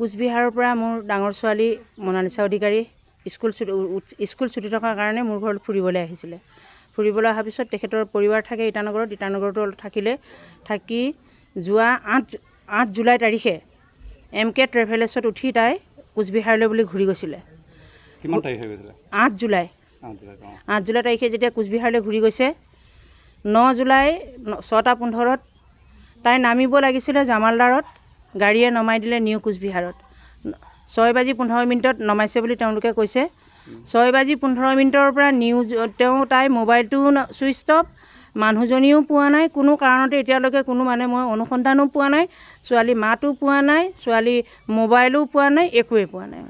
কোচবিহাৰৰ পৰা মোৰ ডাঙৰ ছোৱালী মনালিছা অধিকাৰী স্কুল ছুটি থকাৰ কাৰণে মোৰ ঘৰত ফুৰিবলৈ আহিছিলে। ফুৰিবলৈ অহাৰ পিছত তেখেতৰ পৰিবাৰ থাকে ইটানগৰতো থাকি যোৱা 8 জুলাই তাৰিখে MK ট্ৰেভেলাৰ্ছত উঠি তাই কোচবিহাৰলৈ বুলি ঘূৰি গৈছিলে। কিমান তাৰিখ হৈ গৈছিলে? 8 জুলাই তাৰিখে যেতিয়া কোচবিহাৰলৈ ঘূৰি গৈছে, 9 জুলাই 6:15 তাই নামিব লাগিছিলে জামালদাৰত, গাড়ীয়ে নমাই দিলে নিউ কোচবিহাৰত। 6:15 নমাইছে বুলি তেওঁলোকে কৈছে। 6:15 পৰা তাই মোবাইলটোও ছুইচ অফ, মানুহজনীও পোৱা নাই কোনো কাৰণতে এতিয়ালৈকে কোনো মই অনুসন্ধানো পোৱা নাই, ছোৱালী মাতো পোৱা নাই, ছোৱালী মোবাইলো পোৱা নাই, একোৱে পোৱা নাই।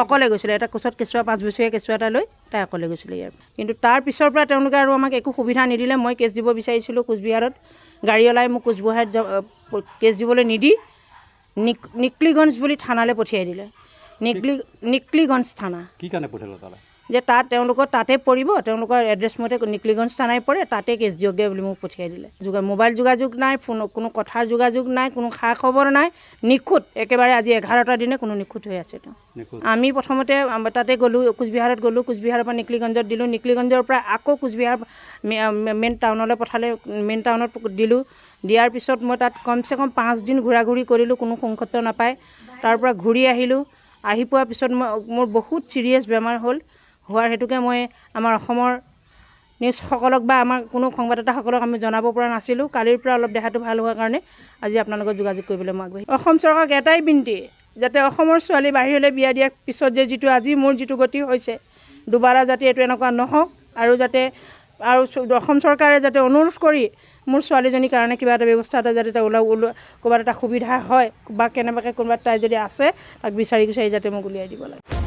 অকলে গৈছিলে এটা কোচত কেঁচুৱা 5 বছৰীয়া কেঁচুৱা এটা লৈ তাই অকলে গৈছিলে ইয়াৰ। কিন্তু তাৰ পিছৰ পৰা তেওঁলোকে আৰু আমাক একো সুবিধা নিদিলে। মই কেছ দিব বিচাৰিছিলোঁ কোচবিহাৰত, গাড়ীৱালাই মোক কোচবিহাৰত কেছ দিবলৈ নিদি নিকলিগঞ্জ বুলি থানালৈ পঠিয়াই দিলে। নিকলিগঞ্জ থানা কি কাৰণে পঠিয়ালে তালৈ? যে তেওঁলোকৰ তাতে পৰিব, তেওঁলোকৰ এড্ৰেছ মতে নিকলিগঞ্জ থানাই পৰে, তাতে কেছ দিয়কগৈ বুলি মোক পঠিয়াই দিলে। মোবাইল যোগাযোগ নাই, কোনো কথাৰ যোগাযোগ নাই, কোনো খা খবৰ নাই, নিখুঁত একেবাৰে। আজি 11টা দিনে কোনো নিখুঁত হৈ আছে তেওঁ। আমি প্ৰথমতে তাতে গ'লোঁ, কোচবিহাৰত গ'লোঁ, কোচবিহাৰৰ পৰা নিকলিগঞ্জত দিলোঁ, নিকলিগঞ্জৰ পৰা আকৌ কোচবিহাৰ মেইন টাউনলৈ পঠালে, মেইন টাউনত দিলোঁ। দিয়াৰ পিছত মই তাত কমচে কম 5 দিন ঘূৰা ঘূৰি কৰিলোঁ, কোনো সংসত্ব নাপায়। তাৰ পৰা ঘূৰি আহিলোঁ। আহি পোৱাৰ পিছত মোৰ বহুত চিৰিয়াছ বেমাৰ হোৱাৰ হেতুকে মই আমাৰ অসমৰ নিউজসকলক বা আমাৰ কোনো সংবাদদাতাসকলক আমি জনাব পৰা নাছিলোঁ। কালিৰ পৰা অলপ দেহাটো ভাল হোৱাৰ কাৰণে আজি আপোনালোকক যোগাযোগ কৰিবলৈ মই আগবাঢ়ি। অসম চৰকাৰক এটাই বিনতি, যাতে অসমৰ ছোৱালী বাহিৰলৈ বিয়া দিয়াৰ পিছত যে আজি মোৰ যিটো গতি হৈছে, দুবাৰা যাতে এইটো এনেকুৱা নহওক, আৰু অসম চৰকাৰে যাতে অনুৰোধ কৰি মোৰ ছোৱালীজনীৰ কাৰণে কিবা এটা ব্যৱস্থা এটা যাতে ক'ৰবাত এটা সুবিধা হয়, বা কেনেবাকৈ কোনোবা তাই যদি আছে তাক বিচাৰি যাতে মোক উলিয়াই দিব লাগে।